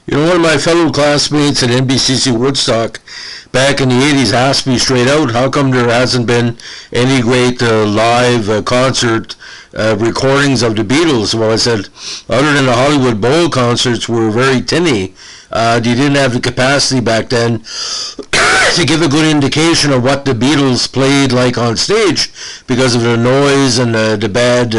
You know, one of my fellow classmates at NBCC Woodstock back in the 80s asked me straight out, how come there hasn't been any great live concert recordings of the Beatles? Well, I said, other than the Hollywood Bowl concerts were very tinny, you didn't have the capacity back then to give a good indication of what the Beatles played like on stage because of the noise and the bad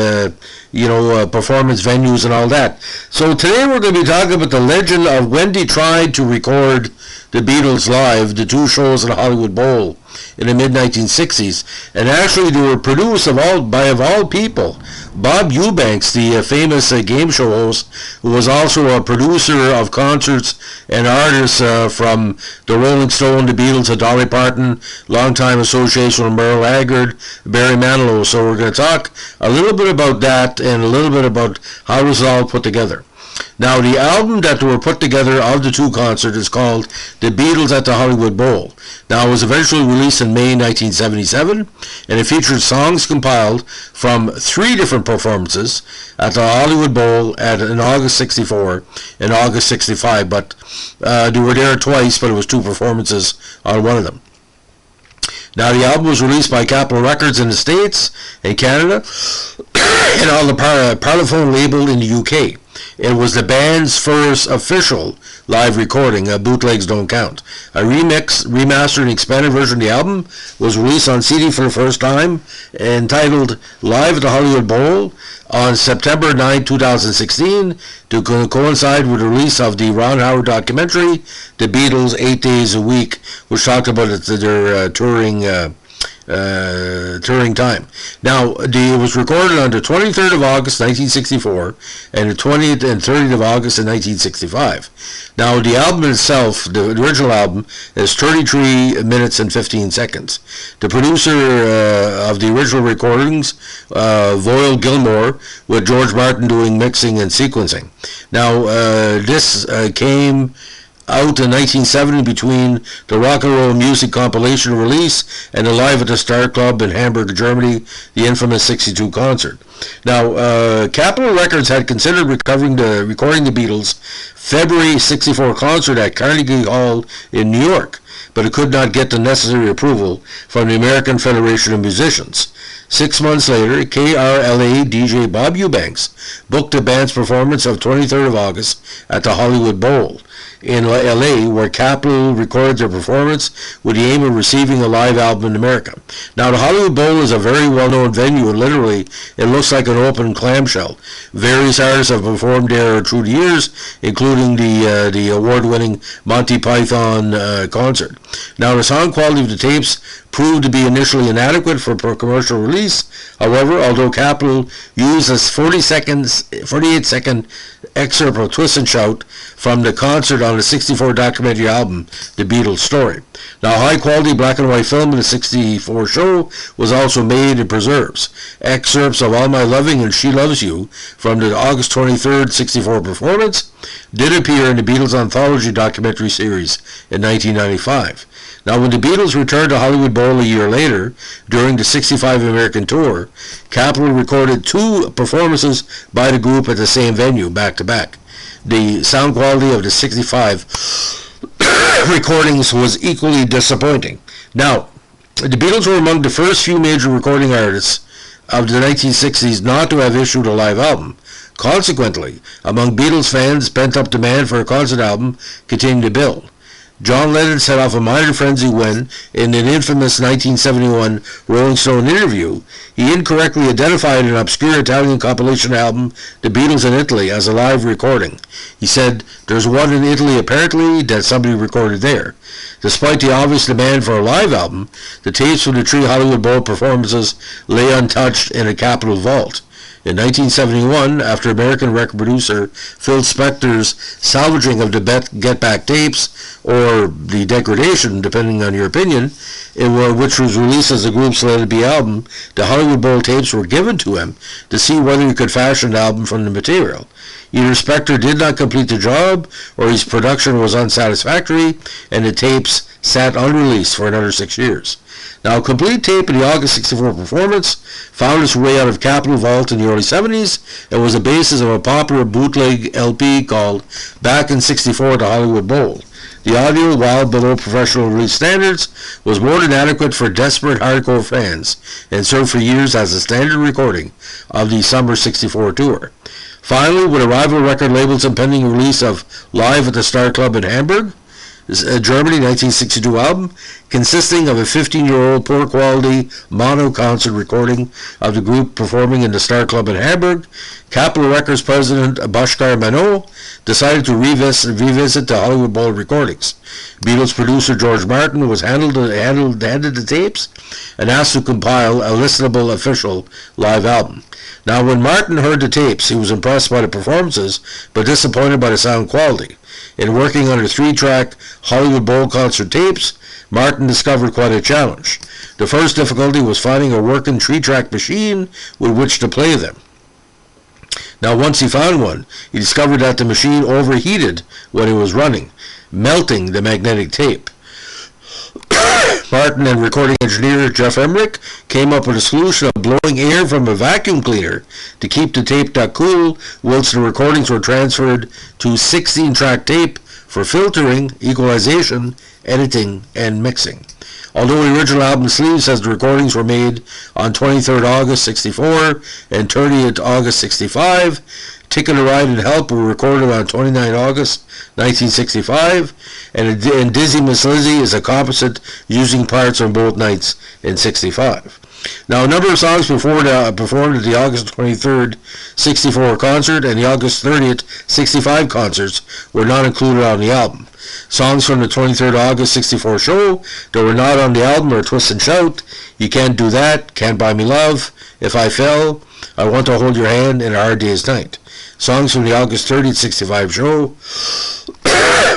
performance venues and all that. So today we're going to be talking about the legend of when they tried to record the Beatles live, the two shows at the Hollywood Bowl in the mid-1960s. And actually they were produced of all people, Bob Eubanks, the famous game show host, who was also a producer of concerts and artists from the Rolling Stone, the Beatles, to Dolly Parton, longtime association with Merle Haggard, Barry Manilow. So we're going to talk a little bit about that and a little bit about how it was all put together. Now, the album that were put together of the two concerts is called The Beatles at the Hollywood Bowl. Now, it was eventually released in May 1977, and it featured songs compiled from three different performances at the Hollywood Bowl in August 64 and August 65, but they were there twice, but it was two performances on one of them. Now, the album was released by Capitol Records in the States and Canada, and on the Parlophone label in the UK. It was the band's first official live recording. Bootlegs don't count. A remastered and expanded version of the album was released on CD for the first time, entitled Live at the Hollywood Bowl, on September 9, 2016, to coincide with the release of the Ron Howard documentary, The Beatles 8 Days a Week, which talked about their touring time. Now, it was recorded on the 23rd of August 1964 and the 20th and 30th of August in 1965. Now, the album itself, the original album, is 33 minutes and 15 seconds. The producer of the original recordings, Voyle Gilmore, with George Martin doing mixing and sequencing. Now, this came out in 1970 between the Rock and Roll Music compilation release and the Live at the Star Club in Hamburg, Germany, the infamous 62 concert. Now, Capitol Records had considered recording the Beatles' February 64 concert at Carnegie Hall in New York, but it could not get the necessary approval from the American Federation of Musicians. 6 months later, KRLA DJ Bob Eubanks booked the band's performance of 23rd of August at the Hollywood Bowl in LA, where Capitol recorded their performance with the aim of receiving a live album in America. Now, the Hollywood Bowl is a very well-known venue, and literally, it looks like an open clamshell. Various artists have performed there through the years, including the award-winning Monty Python concert. Now, the sound quality of the tapes proved to be initially inadequate for commercial release. However, although Capitol used a 48-second excerpt of Twist and Shout from the concert on the 64 documentary album, The Beatles Story. Now, high-quality black and white film of the 64 show was also made and preserves. Excerpts of All My Loving and She Loves You from the August 23rd 64 performance did appear in the Beatles Anthology documentary series in 1995. Now, when the Beatles returned to Hollywood Bowl a year later, during the 65 American tour, Capitol recorded two performances by the group at the same venue, back-to-back. The sound quality of the 65 recordings was equally disappointing. Now, the Beatles were among the first few major recording artists of the 1960s not to have issued a live album. Consequently, among Beatles fans, pent-up demand for a concert album continued to build. John Lennon set off a minor frenzy when, in an infamous 1971 Rolling Stone interview, he incorrectly identified an obscure Italian compilation album, The Beatles in Italy, as a live recording. He said, "There's one in Italy apparently that somebody recorded there." Despite the obvious demand for a live album, the tapes from the three Hollywood Bowl performances lay untouched in a Capitol vault. In 1971, after American record producer Phil Spector's salvaging of the Get Back tapes, or the degradation, depending on your opinion, which was released as the group's Let It Be album, the Hollywood Bowl tapes were given to him to see whether he could fashion an album from the material. Either Spector did not complete the job, or his production was unsatisfactory, and the tapes sat unreleased for another 6 years. Now, a complete tape of the August 64 performance found its way out of Capitol Vault in the early 70s and was the basis of a popular bootleg LP called Back in 64 at the Hollywood Bowl. The audio, while below professional release standards, was more than adequate for desperate hardcore fans and served for years as a standard recording of the Summer 64 tour. Finally, with a rival record label's impending release of Live at the Star Club in Hamburg, Germany 1962 album, consisting of a 15-year-old poor-quality mono concert recording of the group performing in the Star Club in Hamburg, Capitol Records president Bhaskar Manot decided to revisit the Hollywood Bowl recordings. Beatles producer George Martin was handed the tapes and asked to compile a listenable official live album. Now, when Martin heard the tapes, he was impressed by the performances, but disappointed by the sound quality. In working on the 3-track Hollywood Bowl concert tapes, Martin discovered quite a challenge. The first difficulty was finding a working 3-track machine with which to play them. Now, once he found one, he discovered that the machine overheated when it was running, melting the magnetic tape. Martin and recording engineer Jeff Emmerich came up with a solution of blowing air from a vacuum cleaner to keep the tape duct cool whilst the recordings were transferred to 16-track tape for filtering, equalization, editing, and mixing. Although the original album sleeve says the recordings were made on 23rd August 64 and 30th August 65, Ticket to Ride and Help were recorded on 29 August 1965, and Dizzy Miss Lizzy is a composite using parts on both nights in 65. Now, a number of songs performed at the August 23rd 64 concert and the August 30th 65 concerts were not included on the album. Songs from the 23rd August 64 show that were not on the album are Twist and Shout, You Can't Do That, Can't Buy Me Love, If I Fell, I Want to Hold Your Hand, and A Hard Day's Night. Songs from the August 30th 65 show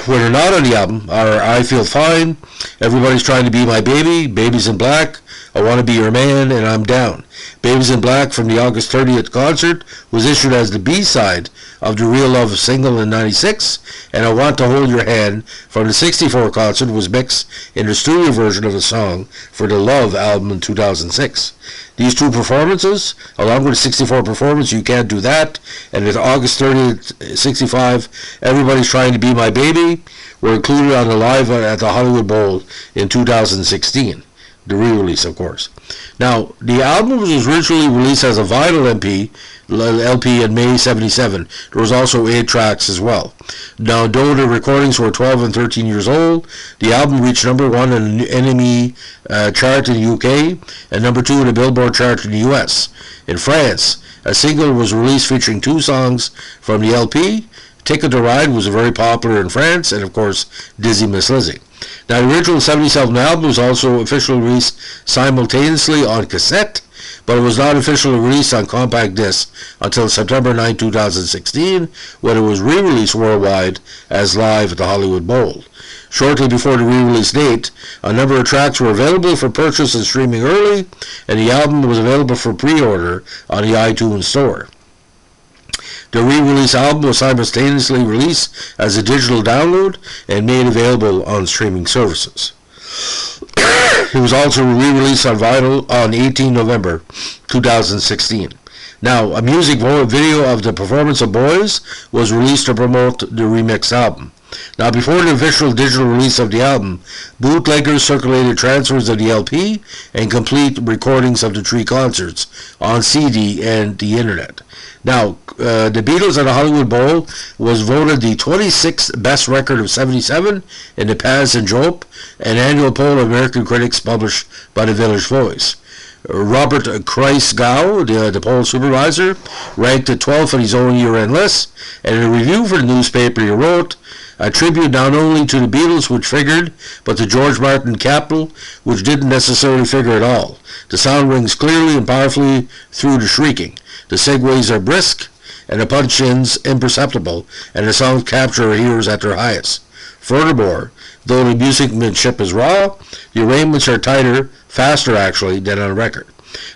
when they're not on the album are I Feel Fine, Everybody's Trying to Be My Baby, Babies in Black, I Want to Be Your Man, and I'm Down. Babies in Black from the August 30th concert was issued as the B-side of the Real Love single in 96, and I Want to Hold Your Hand from the 64 concert was mixed in the studio version of the song for the Love album in 2006. These two performances, along with the 64 performance You Can't Do That, and the August 30th 65 Everybody's Trying to Be My Baby, were included on the Live at the Hollywood Bowl in 2016. The re-release, of course. Now, the album was originally released as a vinyl LP in May 77. There was also 8 tracks as well. Now, though the recordings were 12 and 13 years old, the album reached number 1 in the NME chart in the UK and number 2 in the Billboard chart in the US. In France, a single was released featuring 2 songs from the LP. Ticket to Ride was very popular in France, and of course, Dizzy Miss Lizzy. Now, the original 77 album was also officially released simultaneously on cassette, but it was not officially released on compact disc until September 9, 2016, when it was re-released worldwide as Live at the Hollywood Bowl. Shortly before the re-release date, a number of tracks were available for purchase and streaming early, and the album was available for pre-order on the iTunes Store. The re-release album was simultaneously released as a digital download and made available on streaming services. It was also re-released on vinyl on 18 November 2016. Now, a music video of the performance of Boys was released to promote the remixed album. Now, before the official digital release of the album, bootleggers circulated transfers of the LP and complete recordings of the 3 concerts on CD and the internet. Now, the Beatles at the Hollywood Bowl was voted the 26th best record of 77 in the Paz and Jope, an annual poll of American critics published by the Village Voice. Robert Kreisgau, the poll supervisor, ranked it 12th on his own year-end list, and in a review for the newspaper he wrote, a tribute not only to the Beatles, which figured, but to George Martin Capitol, which didn't necessarily figure at all. The sound rings clearly and powerfully through the shrieking. The segues are brisk, and the punch-ins imperceptible, and the songs capture our hearers at their highest. Furthermore, though the musicmanship is raw, the arrangements are tighter, faster actually, than on record.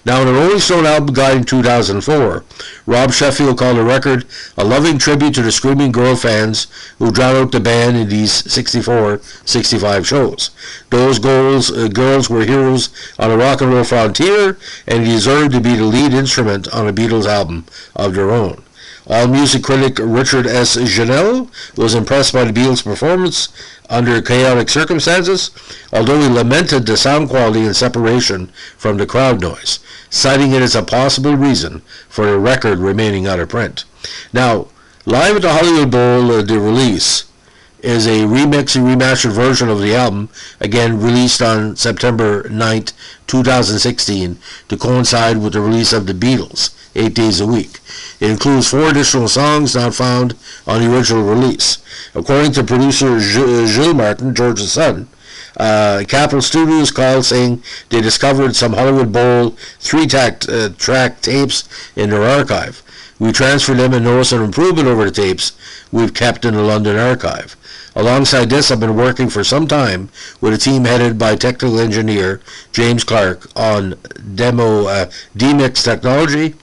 Now, in a Rolling Stone album guide in 2004, Rob Sheffield called the record a loving tribute to the screaming girl fans who drowned out the band in these 64, 65 shows. Those girls were heroes on a rock and roll frontier and deserved to be the lead instrument on a Beatles album of their own. AllMusic critic Richard S. Janelle was impressed by the Beatles' performance under chaotic circumstances, although he lamented the sound quality and separation from the crowd noise, citing it as a possible reason for the record remaining out of print. Now, Live at the Hollywood Bowl, the release, is a remix and remastered version of the album, again released on September 9th, 2016, to coincide with the release of the Beatles, 8 days a week. It includes 4 additional songs not found on the original release. According to producer Gilles Martin, George's son, Capitol Studios called saying they discovered some Hollywood Bowl 3-track tapes in their archive. We transferred them and noticed an improvement over the tapes we've kept in the London archive. Alongside this, I've been working for some time with a team headed by technical engineer James Clark on demix technology,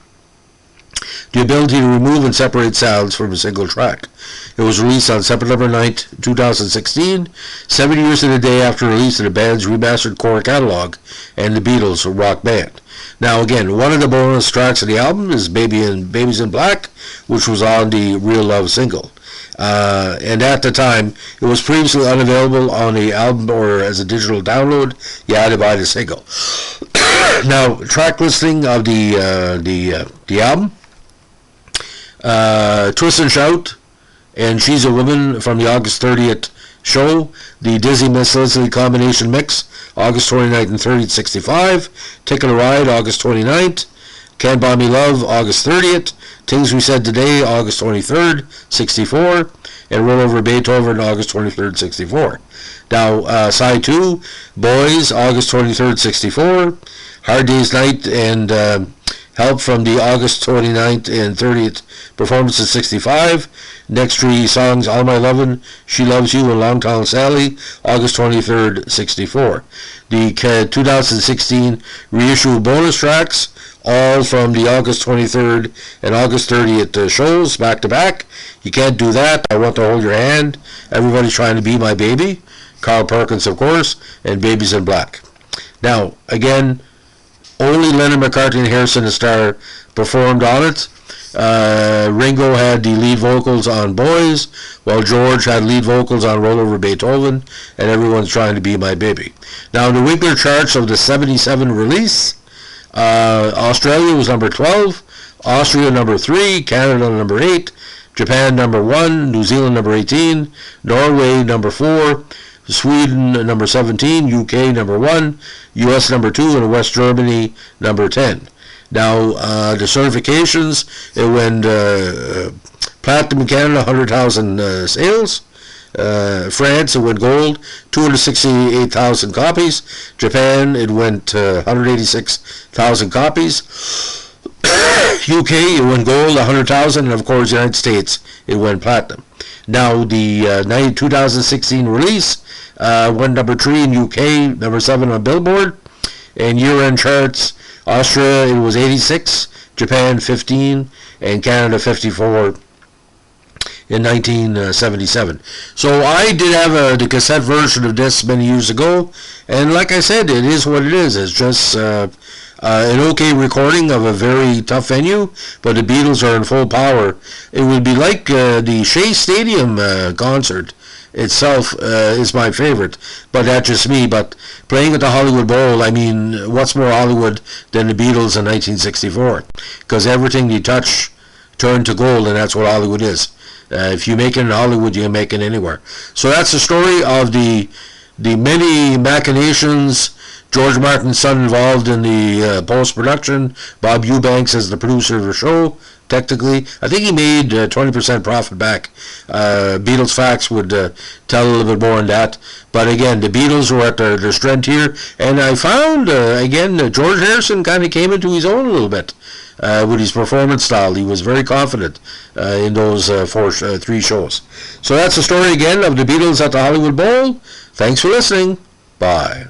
the ability to remove and separate sounds from a single track. It was released on September 9th, 2016, 7 years to the day after release of the band's remastered core catalog and the Beatles rock band. Now again, one of the bonus tracks of the album is Babies in Black, which was on the Real Love single. And at the time, it was previously unavailable on the album or as a digital download. You had to buy the single. Now, track listing of the album: Twist and Shout and She's a Woman from the August 30th show, the Dizzy Miss Leslie combination mix, August 29th and 30th, 65, Ticket a Ride, August 29th, Can't Buy Me Love, August 30th, Things We Said Today, August 23rd, 64, and Roll Over Beethoven, August 23rd, 64. Now, side 2, Boys, August 23rd, 64, Hard Day's Night and Help from the August 29th and 30th performance at 65. Next 3 songs, All My Lovin', She Loves You, and Long Tall Sally, August 23rd, 64. The 2016 reissue bonus tracks, all from the August 23rd and August 30th shows, back to back. You Can't Do That, I Want to Hold Your Hand, Everybody's Trying to Be My Baby, Carl Perkins, of course, and Babies in Black. Now, again, only Lennon, McCartney, and Harrison Starr performed on it. Ringo had the lead vocals on Boys, while George had lead vocals on Roll Over Beethoven and Everyone's Trying to Be My Baby. Now, in the weekly charts of the 77 release, Australia was number 12, Austria number 3, Canada number 8, Japan number 1, New Zealand number 18, Norway number 4, Sweden number 17, UK number 1, US number 2, and West Germany number 10. Now, the certifications, it went platinum in Canada, 100,000 sales. France, it went gold, 268,000 copies. Japan, it went 186,000 copies. UK, it went gold, 100,000, and of course, United States, it went platinum. Now, the 2016 release went number 3 in UK, number 7 on Billboard, and year-end charts, Austria, it was 86, Japan 15, and Canada 54 in 1977. So I did have the cassette version of this many years ago, and like I said, it is what it is. It's just an okay recording of a very tough venue, but the Beatles are in full power. It would be like the Shea Stadium concert itself is my favorite, but that's just me. But playing at the Hollywood Bowl, I mean, what's more Hollywood than the Beatles in 1964? Because everything you touch turned to gold, and that's what Hollywood is. If you make it in Hollywood, you can make it anywhere. So that's the story of the many machinations. George Martin's son involved in the post-production. Bob Eubanks as the producer of the show. Technically, I think he made 20% profit back. Beatles Facts would tell a little bit more on that. But again, the Beatles were at their strength here. And I found, again, George Harrison kind of came into his own a little bit with his performance style. He was very confident in those 3 shows. So that's the story again of the Beatles at the Hollywood Bowl. Thanks for listening. Bye.